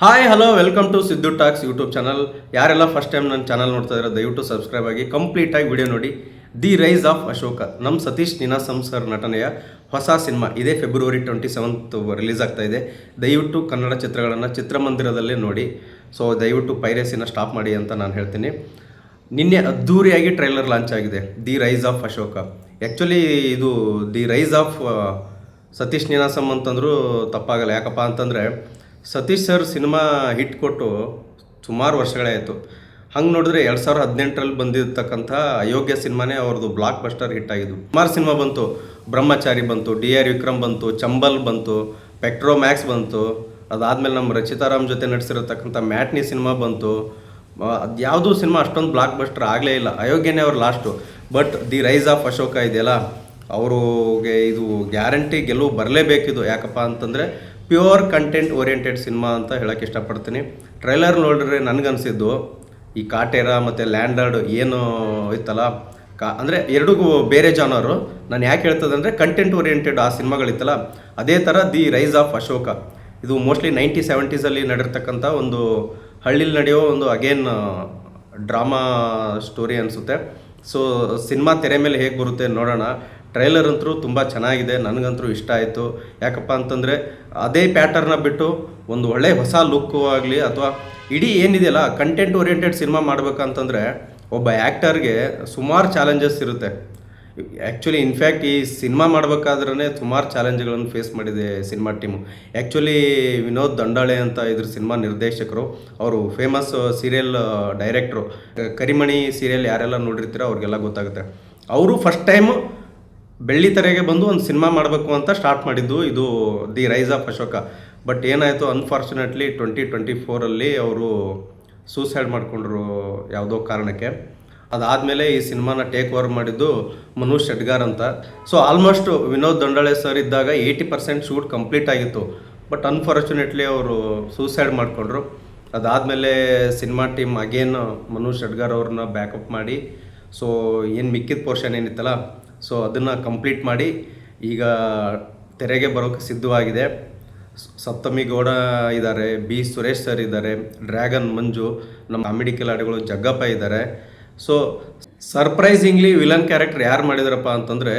Hi hello welcome to Siddu talks YouTube channel. ಯಾರೆಲ್ಲ first time ನನ್ನ channel ನೋಡ್ತಾ ಇದ್ದಾರೆ ದಯವಿಟ್ಟು ಸಬ್ಸ್ಕ್ರೈಬ್ ಆಗಿ ಕಂಪ್ಲೀಟಾಗಿ ವಿಡಿಯೋ ನೋಡಿ. ದಿ ರೈಸ್ ಆಫ್ ಅಶೋಕ ನಮ್ಮ ಸತೀಶ್ ನೀನಾಸಂ ಸರ್ ನಟನೆಯ ಹೊಸ ಸಿನಿಮಾ ಇದೇ ಫೆಬ್ರವರಿ 27th ರಿಲೀಸ್ ಆಗ್ತಾ ಇದೆ. ದಯವಿಟ್ಟು ಕನ್ನಡ ಚಿತ್ರಗಳನ್ನು ಚಿತ್ರಮಂದಿರದಲ್ಲೇ ನೋಡಿ. ಸೊ ದಯವಿಟ್ಟು ಪೈರೇಸಿನ ಸ್ಟಾಪ್ ಮಾಡಿ ಅಂತ ನಾನು ಹೇಳ್ತೀನಿ. ನಿನ್ನೆ ಅದ್ಧೂರಿಯಾಗಿ ಟ್ರೈಲರ್ ಲಾಂಚ್ ಆಗಿದೆ the rise of Ashoka. Actually ಇದು the rise of Satish Ninasam ಅಂತಂದರೂ ತಪ್ಪಾಗಲ್ಲ. ಯಾಕಪ್ಪ ಅಂತಂದರೆ ಸತೀಶ್ ಸರ್ ಸಿನಿಮಾ ಹಿಟ್ ಕೊಟ್ಟು ಸುಮಾರು ವರ್ಷಗಳೇ ಆಯಿತು. ಹಂಗೆ ನೋಡಿದ್ರೆ 2018ರಲ್ಲಿ ಬಂದಿರತಕ್ಕಂಥ ಅಯೋಗ್ಯ ಸಿನಿಮಾನೇ ಅವ್ರದ್ದು ಬ್ಲಾಕ್ ಬಸ್ಟರ್ ಹಿಟ್ ಆಗಿದ್ದು. ಸುಮಾರು ಸಿನಿಮಾ ಬಂತು. ಬ್ರಹ್ಮಚಾರಿ ಬಂತು, DR ವಿಕ್ರಮ್ ಬಂತು, ಚಂಬಲ್ ಬಂತು, ಪೆಟ್ರೋಮ್ಯಾಕ್ಸ್ ಬಂತು. ಅದಾದಮೇಲೆ ನಮ್ಮ ರಚಿತಾರಾಮ್ ಜೊತೆ ನಟಿಸಿರತಕ್ಕಂಥ ಮ್ಯಾಟ್ನಿ ಸಿನಿಮಾ ಬಂತು. ಅದು ಯಾವುದೂ ಸಿನಿಮಾ ಅಷ್ಟೊಂದು ಬ್ಲಾಕ್ ಬಸ್ಟರ್ ಆಗಲೇ ಇಲ್ಲ. ಅಯೋಗ್ಯನೇ ಅವ್ರು last. But the rise of Ashoka ಇದೆಯಲ್ಲ, ಅವ್ರಿಗೆ ಇದು ಗ್ಯಾರಂಟಿ ಗೆಲುವು ಬರಲೇಬೇಕಿದು. ಯಾಕಪ್ಪ ಅಂತಂದರೆ ಪ್ಯೂರ್ ಕಂಟೆಂಟ್ ಓರಿಯೆಂಟೆಡ್ ಸಿನಿಮಾ ಅಂತ ಹೇಳೋಕ್ಕೆ ಇಷ್ಟಪಡ್ತೀನಿ. ಟ್ರೈಲರ್ ನೋಡಿದ್ರೆ ನನಗನ್ಸಿದ್ದು ಈ ಕಾಟೇರ ಮತ್ತು ಲ್ಯಾಂಡರ್ಡ್ ಏನು ಇತ್ತಲ್ಲ, ಅಂದರೆ ಎರಡಿಗೂ ಬೇರೆ ಜಾನರು. ನಾನು ಯಾಕೆ ಹೇಳ್ತದೆ ಅಂದರೆ ಕಂಟೆಂಟ್ ಓರಿಯೆಂಟೆಡ್ ಆ ಸಿನಿಮಾಗಳಿತ್ತಲ್ಲ, ಅದೇ ಥರ ದಿ ರೈಸ್ ಆಫ್ ಅಶೋಕ ಇದು ಮೋಸ್ಟ್ಲಿ 1970s ನಡೆರ್ತಕ್ಕಂಥ ಒಂದು ಹಳ್ಳಿಲಿ ನಡೆಯೋ ಒಂದು ಅಗೇನ್ ಡ್ರಾಮಾ ಸ್ಟೋರಿ ಅನಿಸುತ್ತೆ. ಸೊ ಸಿನಿಮಾ ತೆರೆ ಮೇಲೆ ಹೇಗೆ ಬರುತ್ತೆ ನೋಡೋಣ. ಟ್ರೈಲರ್ ಅಂತೂ ತುಂಬ ಚೆನ್ನಾಗಿದೆ, ನನಗಂತೂ ಇಷ್ಟ ಆಯಿತು. ಯಾಕಪ್ಪ ಅಂತಂದರೆ ಅದೇ ಪ್ಯಾಟರ್ನ ಬಿಟ್ಟು ಒಂದು ಒಳ್ಳೆಯ ಹೊಸ ಲುಕ್ಕು ಆಗಲಿ ಅಥವಾ ಇಡೀ ಏನಿದೆಯಲ್ಲ ಕಂಟೆಂಟ್ ಓರಿಯೆಂಟೆಡ್ ಸಿನಿಮಾ ಮಾಡಬೇಕಂತಂದರೆ ಒಬ್ಬ ಆ್ಯಕ್ಟರ್ಗೆ ಸುಮಾರು ಚಾಲೆಂಜಸ್ ಇರುತ್ತೆ. ಆ್ಯಕ್ಚುಲಿ ಇನ್ಫ್ಯಾಕ್ಟ್ ಈ ಸಿನಿಮಾ ಮಾಡಬೇಕಾದ್ರೇ ಸುಮಾರು ಚಾಲೆಂಜ್ಗಳನ್ನು ಫೇಸ್ ಮಾಡಿದೆ ಸಿನಿಮಾ ಟೀಮು. ಆ್ಯಕ್ಚುಲಿ ವಿನೋದ್ ದಂಡಾಳೆ ಅಂತ ಇದ್ರ ಸಿನಿಮಾ ನಿರ್ದೇಶಕರು, ಅವರು ಫೇಮಸ್ ಸೀರಿಯಲ್ ಡೈರೆಕ್ಟ್ರು. ಕರಿಮಣಿ ಸೀರಿಯಲ್ ಯಾರೆಲ್ಲ ನೋಡಿರ್ತೀರೋ ಅವ್ರಿಗೆಲ್ಲ ಗೊತ್ತಾಗುತ್ತೆ. ಅವರು ಫಸ್ಟ್ ಟೈಮು ಬೆಳ್ಳಿ ತೆರೆಗೆ ಬಂದು ಒಂದು ಸಿನಿಮಾ ಮಾಡಬೇಕು ಅಂತ ಸ್ಟಾರ್ಟ್ ಮಾಡಿದ್ದು ಇದು the rise of Ashoka. But ಏನಾಯಿತು, ಅನ್ಫಾರ್ಚುನೇಟ್ಲಿ 2024ರಲ್ಲಿ ಅವರು ಸೂಸೈಡ್ ಮಾಡಿಕೊಂಡ್ರು ಯಾವುದೋ ಕಾರಣಕ್ಕೆ. ಅದಾದಮೇಲೆ ಈ ಸಿನಿಮಾನ ಟೇಕ್ ಓವರ್ ಮಾಡಿದ್ದು ಮನೋಜ್ ಶೆಟ್ಗಾರ್ ಅಂತ. ಸೊ ಆಲ್ಮೋಸ್ಟ್ ವಿನೋದ್ ದಂಡಾಳೆ ಸರ್ ಇದ್ದಾಗ 80% ಶೂಟ್ ಕಂಪ್ಲೀಟ್ ಆಗಿತ್ತು. ಬಟ್ ಅನ್ಫಾರ್ಚುನೇಟ್ಲಿ ಅವರು ಸೂಸೈಡ್ ಮಾಡಿಕೊಂಡ್ರು. ಅದಾದಮೇಲೆ cinema team again Manoj Shetgar ಅವ್ರನ್ನ ಬ್ಯಾಕಪ್ ಮಾಡಿ ಸೊ ಏನು ಮಿಕ್ಕಿದ ಪೋರ್ಷನ್ ಏನಿತ್ತಲ್ಲ ಸೊ ಅದನ್ನು ಕಂಪ್ಲೀಟ್ ಮಾಡಿ ಈಗ ತೆರೆಗೆ ಬರೋಕ್ಕೆ ಸಿದ್ಧವಾಗಿದೆ. ಸಪ್ತಮಿ ಗೌಡ ಇದ್ದಾರೆ, ಬಿ ಸುರೇಶ್ ಸರ್ ಇದ್ದಾರೆ, ಡ್ರ್ಯಾಗನ್ ಮಂಜು, ನಮ್ಮ ಕಾಮಿಡಿ ಕಿಲಾಡಿಗಳು ಜಗ್ಗಪ್ಪ ಇದ್ದಾರೆ. ಸೊ ಸರ್ಪ್ರೈಸಿಂಗ್ಲಿ ವಿಲನ್ ಕ್ಯಾರೆಕ್ಟರ್ ಯಾರು ಮಾಡಿದಾರಪ್ಪ ಅಂತಂದರೆ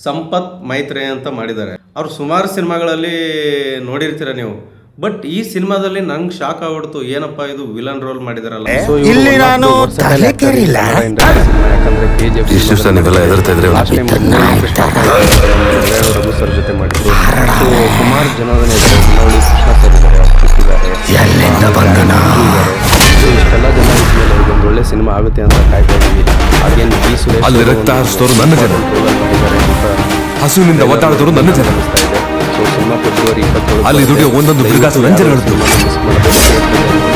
ಸಂಪತ್ ಮೈತ್ರೆ ಅಂತ ಮಾಡಿದ್ದಾರೆ. ಅವ್ರು ಸುಮಾರು ಸಿನಿಮಾಗಳಲ್ಲಿ ನೋಡಿರ್ತೀರ ನೀವು. ಬಟ್ ಈ ಸಿನಿಮಾದಲ್ಲಿ ನಂಗೆ ಶಾಕ್ ಆಗ್ಬಿಡ್ತು, ಏನಪ್ಪ ಇದು ವಿಲನ್ ರೋಲ್ ಮಾಡಿದಾರಲ್ಲ. ಇಲ್ಲಿ ನಾನು ತಲೆ ಕೆರಿಲ್ಲ. ರಘು ಸರ್ ಜೊತೆ ಮಾಡಿದ್ರು. ಸುಮಾರು ಜನ ನೋಡಿ, ಕೃಷ್ಣ ಸರ್ ಇದ್ದಾರೆ, ಅಕ್ಷಿತ್ ಇದ್ದಾರೆ, ಇಷ್ಟೆಲ್ಲ ಜನ ಇದ್ಮೇಲೆ ಇದೊಂದು ಒಳ್ಳೆ ಸಿನಿಮಾ ಆಗುತ್ತೆ ಅಂತ ಕಾಯ್ತಾ ಇದ್ದೀವಿ. ಹಾಗೇನು ಬಿ ಸುರೇಶ್ ಹಸುವಿನಿಂದ ಒತ್ತಾಡಿದವರು ನನ್ನ ಜನ. ಸೊ ಸಿನಿಮಾ ಫೆಬ್ರವರಿ 27 ಅಲ್ಲಿ ದುಡಿಯೋ ಒಂದೊಂದು ಮಿಸ್ ಮಾಡಬೇಕು.